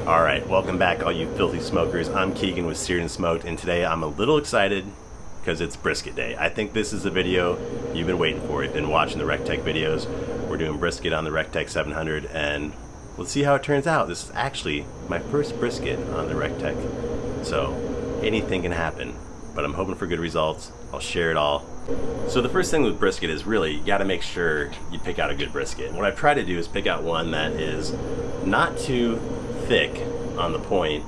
Alright, welcome back all you filthy smokers. I'm Keegan with Seared and Smoked, and today I'm a little excited because it's brisket day. I think this is a video you've been waiting for. You've been watching the Rec Tec videos. We're doing brisket on the Rec Tec 700, and let's see how it turns out. This is actually my first brisket on the Rec Tec, so anything can happen, but I'm hoping for good results. I'll share it all. So the first thing with brisket is really you got to make sure you pick out a good brisket. What I've tried to do is pick out one that is not too thick on the point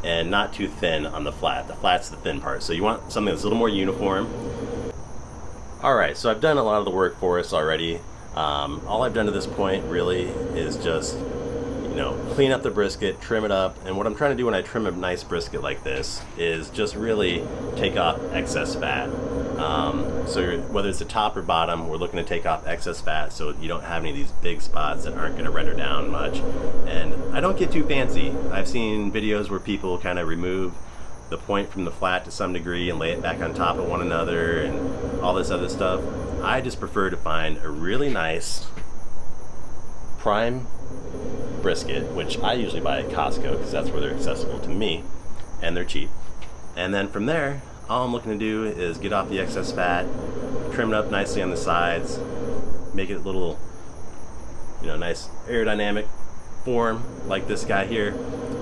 and not too thin on the flat. The flat's the thin part, so you want something that's a little more uniform. Alright, so I've done a lot of the work for us already. All I've done to this point really is just, clean up the brisket, trim it up, and what I'm trying to do when I trim a nice brisket like this is just really take off excess fat. So whether it's the top or bottom, we're looking to take off excess fat so you don't have any of these big spots that aren't going to render down much. And I don't get too fancy. I've seen videos where people kind of remove the point from the flat to some degree and lay it back on top of one another and all this other stuff. I just prefer to find a really nice prime brisket, which I usually buy at Costco because that's where they're accessible to me and they're cheap. And then from there, all I'm looking to do is get off the excess fat, trim it up nicely on the sides, make it a little, nice aerodynamic form like this guy here,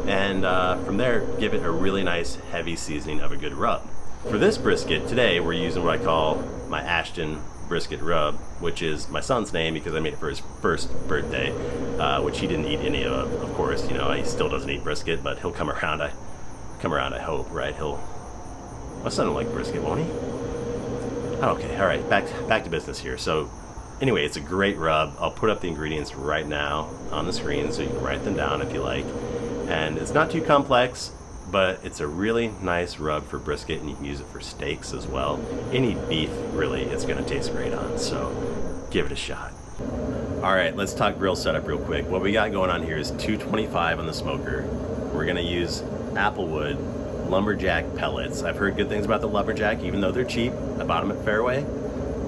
and from there give it a really nice heavy seasoning of a good rub. For this brisket today, we're using what I call my Ashton brisket rub, which is my son's name because I made it for his first birthday, which he didn't eat any of course. He still doesn't eat brisket, but he'll come around. I hope, right? My son will like brisket, won't he? Okay, all right, back to business here. So anyway, it's a great rub. I'll put up the ingredients right now on the screen so you can write them down if you like. And it's not too complex, but it's a really nice rub for brisket, and you can use it for steaks as well. Any beef, really, it's gonna taste great on, so give it a shot. All right, let's talk grill setup real quick. What we got going on here is 225 on the smoker. We're gonna use Applewood lumberjack pellets. I've heard good things about the lumberjack, even though they're cheap. I bought them at Fairway.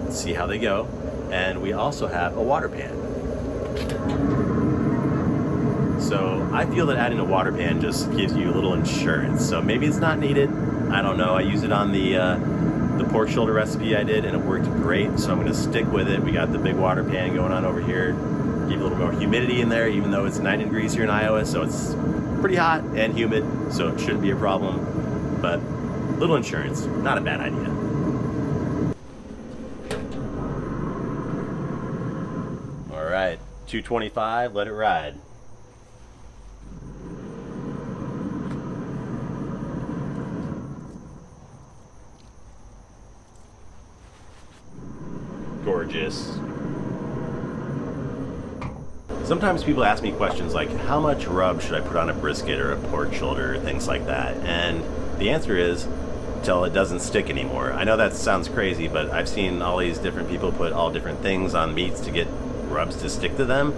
Let's see how they go. And we also have a water pan. So I feel that adding a water pan just gives you a little insurance. So maybe it's not needed. I don't know. I used it on the pork shoulder recipe I did, and it worked great. So I'm going to stick with it. We got the big water pan going on over here. Give a little more humidity in there, even though it's 90 degrees here in Iowa. So it's pretty hot and humid, so it shouldn't be a problem, but little insurance, not a bad idea. All right, 225, let it ride. Gorgeous. Sometimes people ask me questions like, how much rub should I put on a brisket or a pork shoulder, or things like that, and the answer is till it doesn't stick anymore. I know that sounds crazy, but I've seen all these different people put all different things on meats to get rubs to stick to them.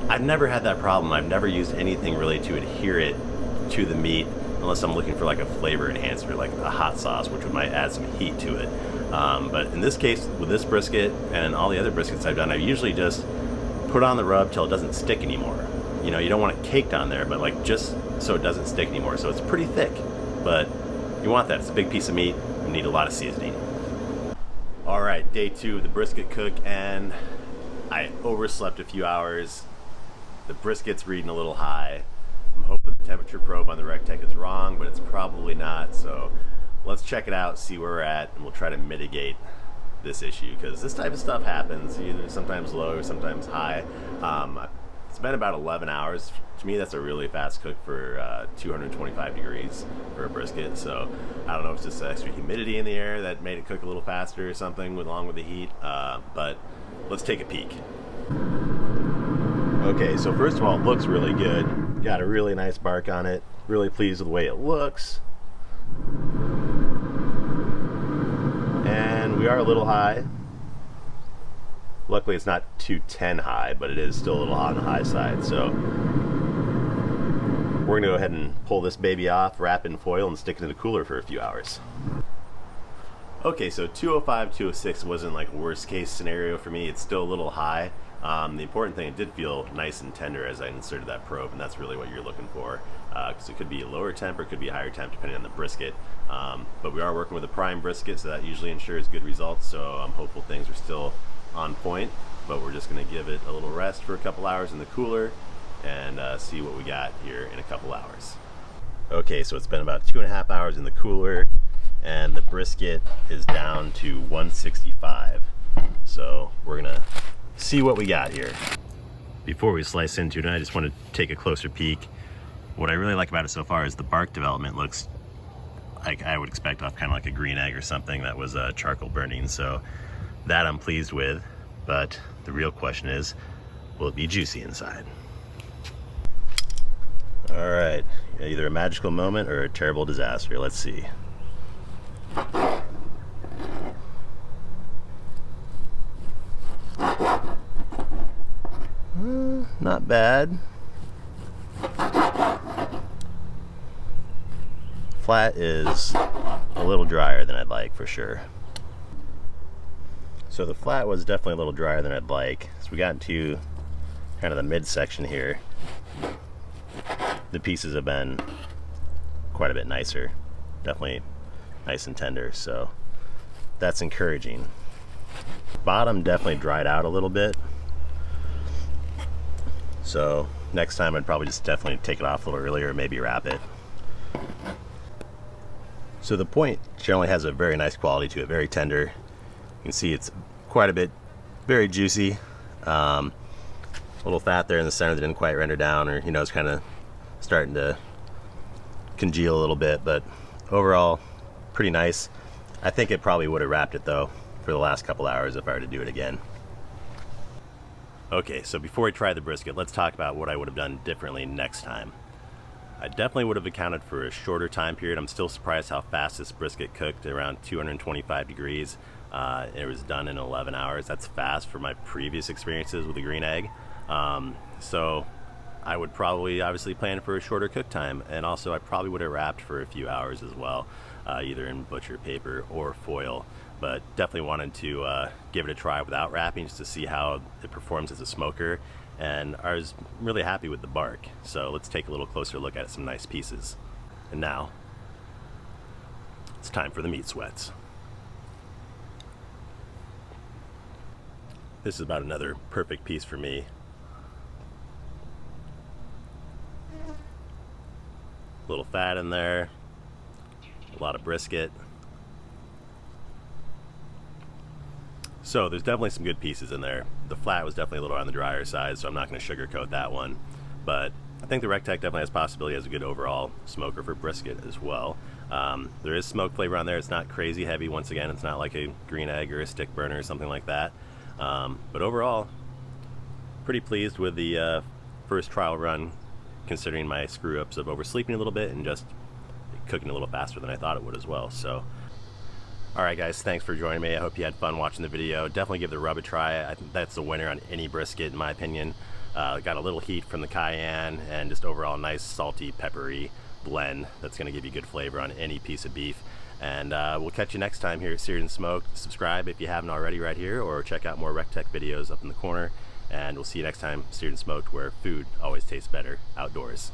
I've never had that problem. I've never used anything really to adhere it to the meat unless I'm looking for like a flavor enhancer, like a hot sauce, which might add some heat to it. But in this case, with this brisket and all the other briskets I've done, I usually just put on the rub till it doesn't stick anymore. You don't want it caked on there, but like just so it doesn't stick anymore. So it's pretty thick, but you want that. It's a big piece of meat. You need a lot of seasoning. All right, day 2 of the brisket cook, and I overslept a few hours. The brisket's reading a little high. I'm hoping the temperature probe on the Rec Tec is wrong, but it's probably not. So let's check it out, see where we're at, and we'll try to mitigate this issue, because this type of stuff happens, either sometimes low or sometimes high. It's been about 11 hours. To me, that's a really fast cook for 225 degrees for a brisket. So I don't know if it's just extra humidity in the air that made it cook a little faster or something along with the heat, but let's take a peek. Okay, so first of all, it looks really good. Got a really nice bark on it. Really pleased with the way it looks. And we are a little high. Luckily it's not 210 high, but it is still a little on the high side. So we're gonna go ahead and pull this baby off, wrap it in foil, and stick it in the cooler for a few hours. Okay, so 205, 206 wasn't like worst case scenario for me. It's still a little high. The important thing, it did feel nice and tender as I inserted that probe, and that's really what you're looking for, because it could be a lower temp or it could be a higher temp depending on the brisket. But we are working with a prime brisket, so that usually ensures good results, so I'm hopeful things are still on point. But we're just going to give it a little rest for a couple hours in the cooler and see what we got here in a couple hours. Okay, so it's been about 2.5 hours in the cooler, and the brisket is down to 165. So we're gonna see what we got here. Before we slice into it, I just want to take a closer peek. What I really like about it so far is the bark development looks like I would expect off kind of like a green egg or something that was charcoal burning. So that I'm pleased with, but the real question is, will it be juicy inside? All right, either a magical moment or a terrible disaster. Let's see. Not bad. Flat is a little drier than I'd like for sure. So the flat was definitely a little drier than I'd like. So we got into kind of the midsection here. The pieces have been quite a bit nicer. Definitely nice and tender, so that's encouraging. Bottom definitely dried out a little bit. So next time I'd probably just definitely take it off a little earlier, maybe wrap it. So the point generally has a very nice quality to it, very tender. You can see it's quite a bit, very juicy. A little fat there in the center that didn't quite render down, or it's kind of starting to congeal a little bit, but overall pretty nice. I think it probably would have wrapped it though for the last couple hours if I were to do it again. Okay, so before we try the brisket, let's talk about what I would have done differently next time. I definitely would have accounted for a shorter time period. I'm still surprised how fast this brisket cooked, around 225 degrees. It was done in 11 hours. That's fast for my previous experiences with the green egg. So I would probably obviously plan for a shorter cook time, and also I probably would have wrapped for a few hours as well, either in butcher paper or foil. But definitely wanted to give it a try without wrapping, just to see how it performs as a smoker. And I was really happy with the bark. So let's take a little closer look at some nice pieces. And now it's time for the meat sweats. This is about another perfect piece for me. A little fat in there, a lot of brisket. So there's definitely some good pieces in there. The flat was definitely a little on the drier side, so I'm not going to sugarcoat that one. But I think the Rec Tec definitely has possibility as a good overall smoker for brisket as well. There is smoke flavor on there. It's not crazy heavy. Once again, it's not like a green egg or a stick burner or something like that. But overall, pretty pleased with the first trial run, considering my screw-ups of oversleeping a little bit and just cooking a little faster than I thought it would as well. So, alright guys, thanks for joining me. I hope you had fun watching the video. Definitely give the rub a try. I think that's the winner on any brisket in my opinion. Got a little heat from the cayenne and just overall nice salty peppery blend that's going to give you good flavor on any piece of beef. And we'll catch you next time here at Seared and Smoked. Subscribe if you haven't already right here, or check out more Rec Tec videos up in the corner. And we'll see you next time, Seared and Smoked, where food always tastes better outdoors.